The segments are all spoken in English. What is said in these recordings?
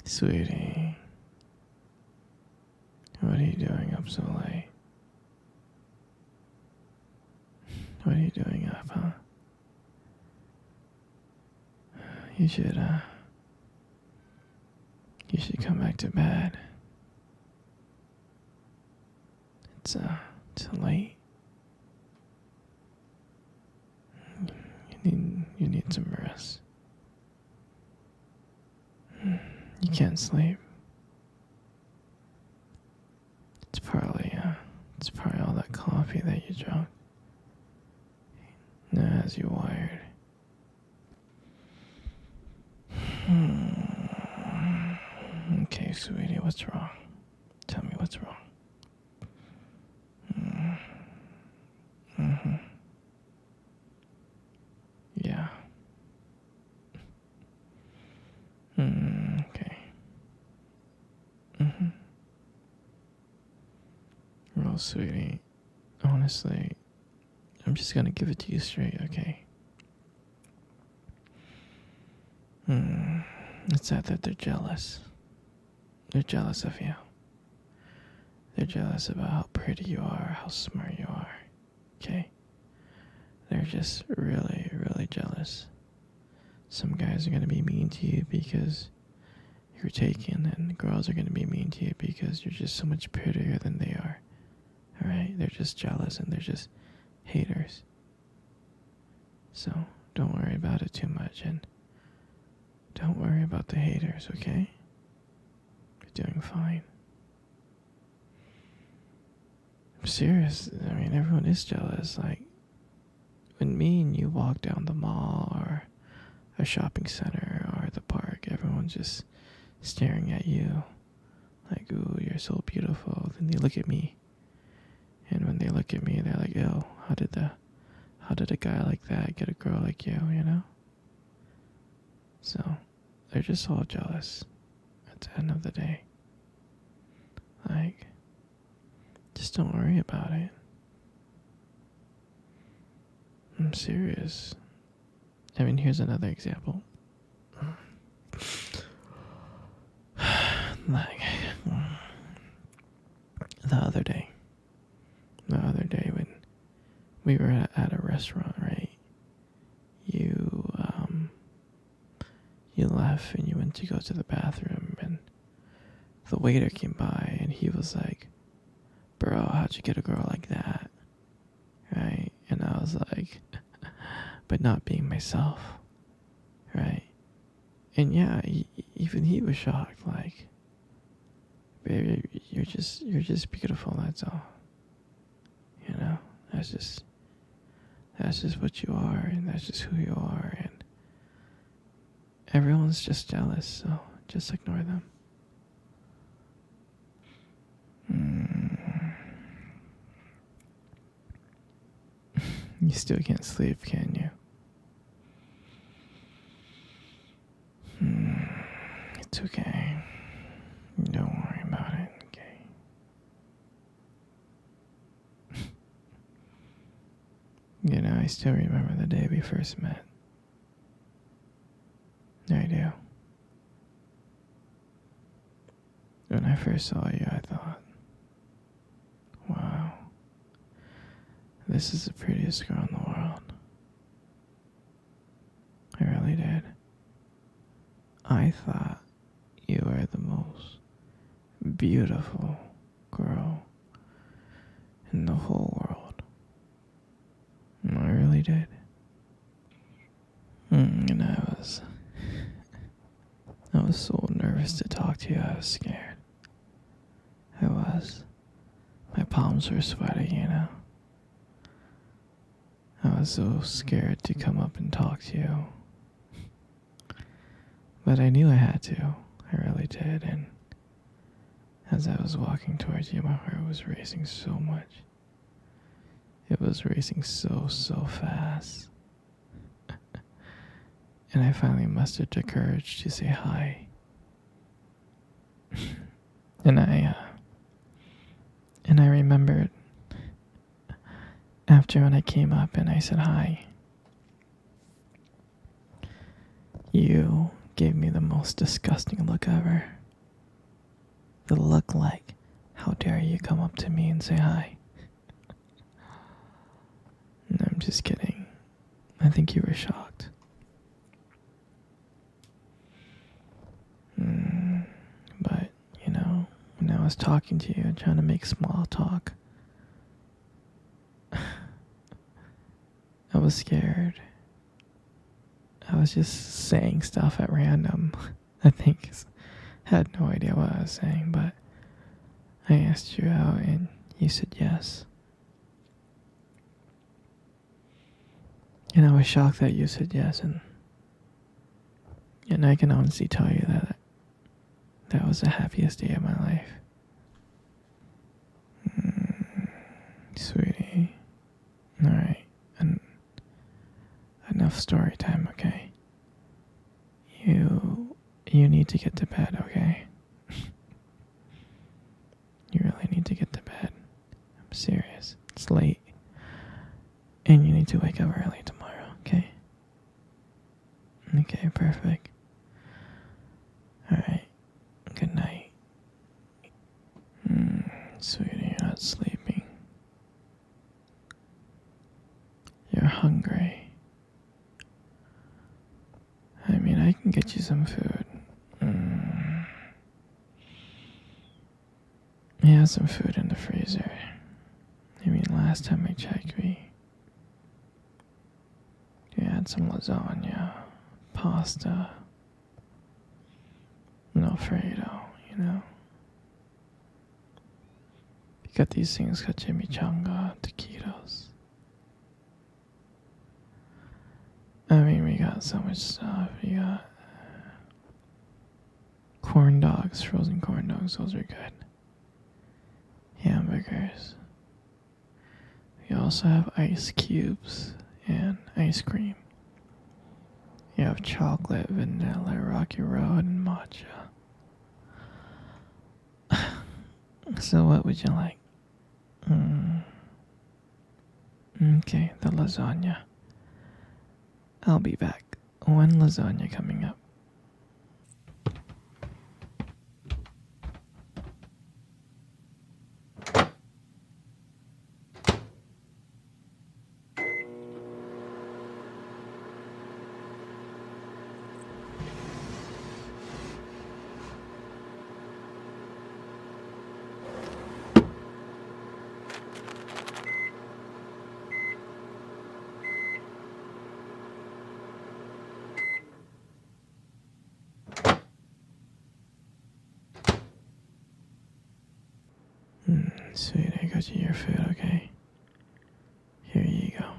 Sweetie, what are you doing up so late? What are you doing up, huh? You should, uh, you should come back to bed. It's late. You need some rest. You can't sleep. It's probably all that coffee that you drank. That has you wired. Okay, sweetie, what's wrong? Tell me what's wrong. Mm-hmm. Yeah. Okay. Mm-hmm. Well, sweetie, honestly, I'm just gonna give it to you straight, okay? It's that they're jealous. They're jealous of you. They're jealous about how pretty you are, how smart you are, okay? They're just really, really jealous. Some guys are gonna be mean to you because you're taken, and girls are gonna be mean to you because you're just so much prettier than they are. Alright? They're just jealous and they're just haters. So don't worry about it too much, and don't worry about the haters, okay? You're doing fine. I'm serious. I mean, everyone is jealous. Like, when me and you walk down the mall or a shopping center or the park, everyone's just staring at you like, ooh, you're so beautiful. Then they look at me, and when they look at me, they're like, ew, how did a guy like that get a girl like you, you know? So they're just all jealous at the end of the day. Like, just don't worry about it. I'm serious. I mean, here's another example. Like, the other day when we were at a restaurant, right? You left and you went to go to the bathroom, and the waiter came by and he was like, bro, how'd you get a girl like that? Right? And I was like, but not being myself, right? And yeah, even he was shocked, like, baby, you're just beautiful, that's all. You know, that's just what you are, and that's just who you are, and everyone's just jealous, so just ignore them. You still can't sleep, can you? It's okay. Don't worry about it, okay? You know, I still remember the day we first met. I do. When I first saw you, I thought, wow, this is the prettiest girl in the world. I really did. I thought you were the most beautiful girl in the whole world. I really did. And I was so nervous to talk to you. I was scared. I was. My palms were sweaty, you know. I was so scared to come up and talk to you. But I knew I had to. I really did. And as I was walking towards you, my heart was racing so much. It was racing so fast. And I finally mustered the courage to say hi. And I remembered after when I came up and I said hi, you gave me the most disgusting look ever. The look like, how dare you come up to me and say hi? No, I'm just kidding. I think you were shocked. But, when I was talking to you, trying to make small talk, I was scared. I was just saying stuff at random. I think had no idea what I was saying, but I asked you out and you said yes. And I was shocked that you said yes, and I can honestly tell you that that was the happiest day of my life. Sweetie. Alright. Enough story time, okay? You need to get to bed, okay? You really need to get to bed. I'm serious. It's late. And you need to wake up early tomorrow, okay? Okay, perfect. Alright. Good night. Sweetie, you're not sleeping. You're hungry. I mean, I can get you some food. We have some food in the freezer. I mean, last time I checked, we had some lasagna, pasta, and Alfredo, We got these things called chimichanga, taquitos. I mean, we got so much stuff. We got corn dogs, frozen corn dogs, those are good. Hamburgers. We also have ice cubes and ice cream. You have chocolate, vanilla, Rocky Road, and matcha. So what would you like? Okay, the lasagna. I'll be back. When lasagna coming up? Sweet, I got you your food, okay? Here you go.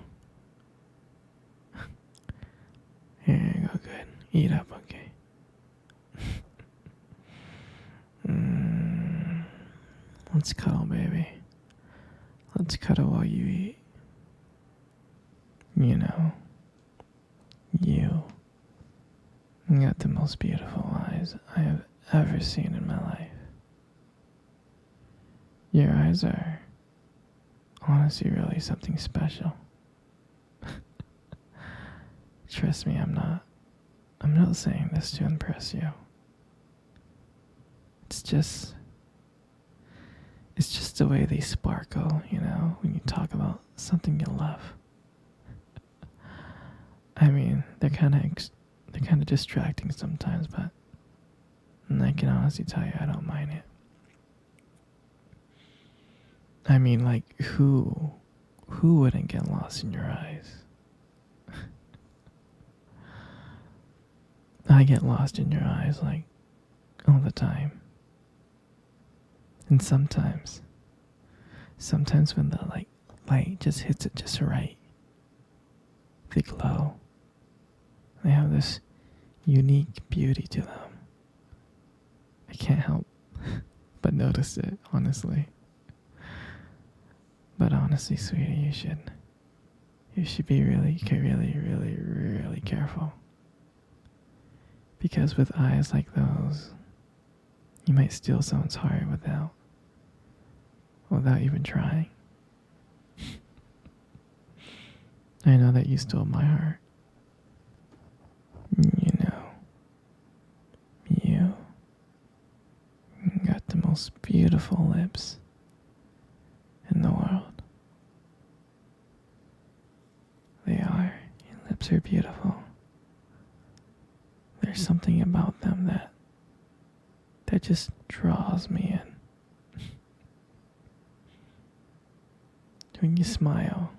Here you go, good. Eat up, okay? Let's cuddle, baby. Let's cuddle while you eat. You got the most beautiful eyes I have ever seen in my life. Your eyes are honestly really something special. Trust me, I'm not saying this to impress you. It's just the way they sparkle, when you talk about something you love. I mean, they're kind of distracting sometimes, but I can honestly tell you I don't mind it. I mean, like, who wouldn't get lost in your eyes? I get lost in your eyes, like, all the time. And sometimes when the light just hits it just right, they glow. They have this unique beauty to them. I can't help but notice it, honestly. But honestly, sweetie, you should be really, really, really, really careful. Because with eyes like those, you might steal someone's heart without even trying. I know that you stole my heart. most beautiful lips in the world. They are. Your lips are beautiful. There's something about them that just draws me in. When you smile,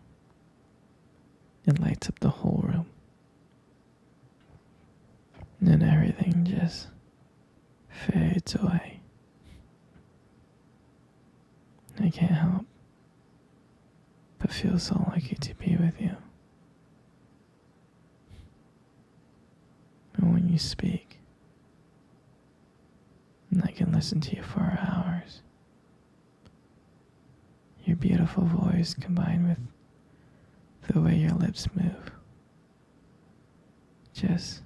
it lights up the whole room. And then everything just fades away. I can't help but feel so lucky to be with you. And when you speak, I can listen to you for hours. Your beautiful voice combined with the way your lips move just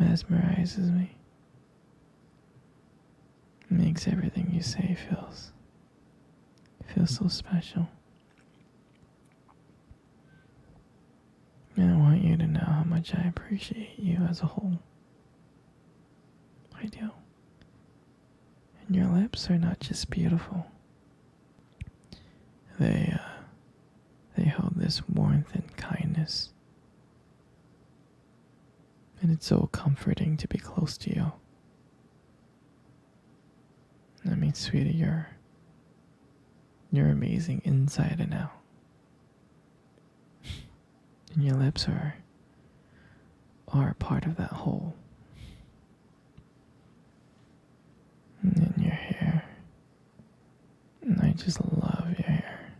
mesmerizes me. Makes everything you say feels so special. And I want you to know how much I appreciate you as a whole. I do. And your lips are not just beautiful. They hold this warmth and kindness. And it's so comforting to be close to you. I mean, sweetie, you're amazing inside and out. And your lips are part of that whole. And then your hair. And I just love your hair.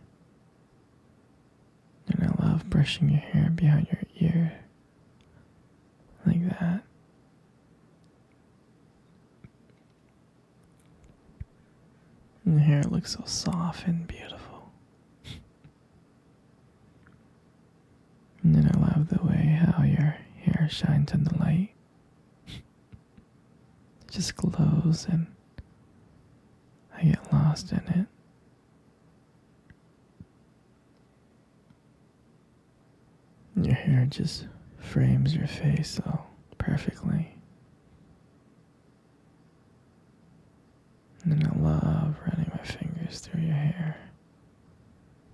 And I love brushing your hair behind your ear. Like that. And the hair looks so soft and beautiful. And then I love the way how your hair shines in the light. It just glows and I get lost in it. And your hair just frames your face so perfectly. And then I love running my fingers through your hair.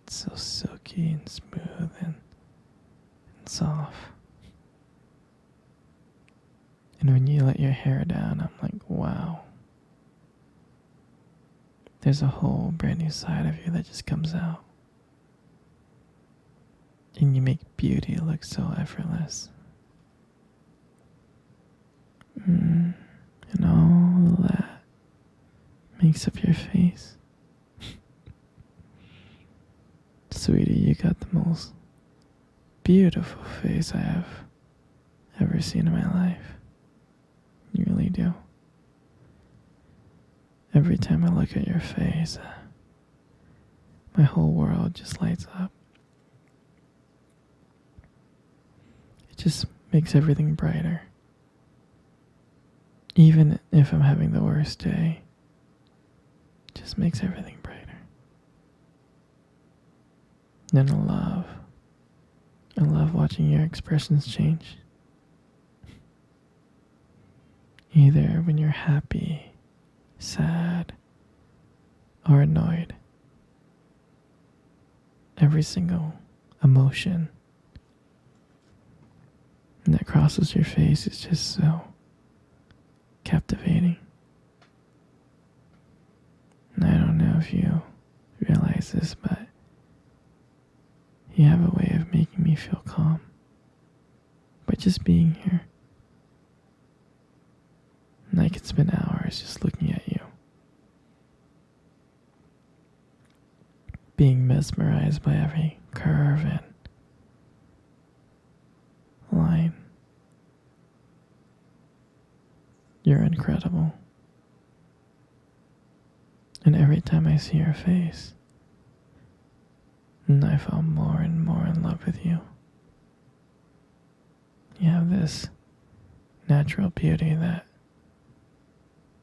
It's so silky and smooth and soft. And when you let your hair down, I'm like, wow. There's a whole brand new side of you that just comes out. And you make beauty look so effortless. And all that makes up your face. Sweetie, you got the most beautiful face I have ever seen in my life. You really do. Every time I look at your face, my whole world just lights up. It just makes everything brighter. Even if I'm having the worst day, it just makes everything brighter. And I love watching your expressions change. Either when you're happy, sad, or annoyed. Every single emotion that crosses your face is just so captivating. And I don't know if you realize this, but you have a way of making me feel calm by just being here. And I could spend hours just looking at you, being mesmerized by every curve and line. You're incredible. And every time I see your face, I fall more and more in love with you. You have this natural beauty that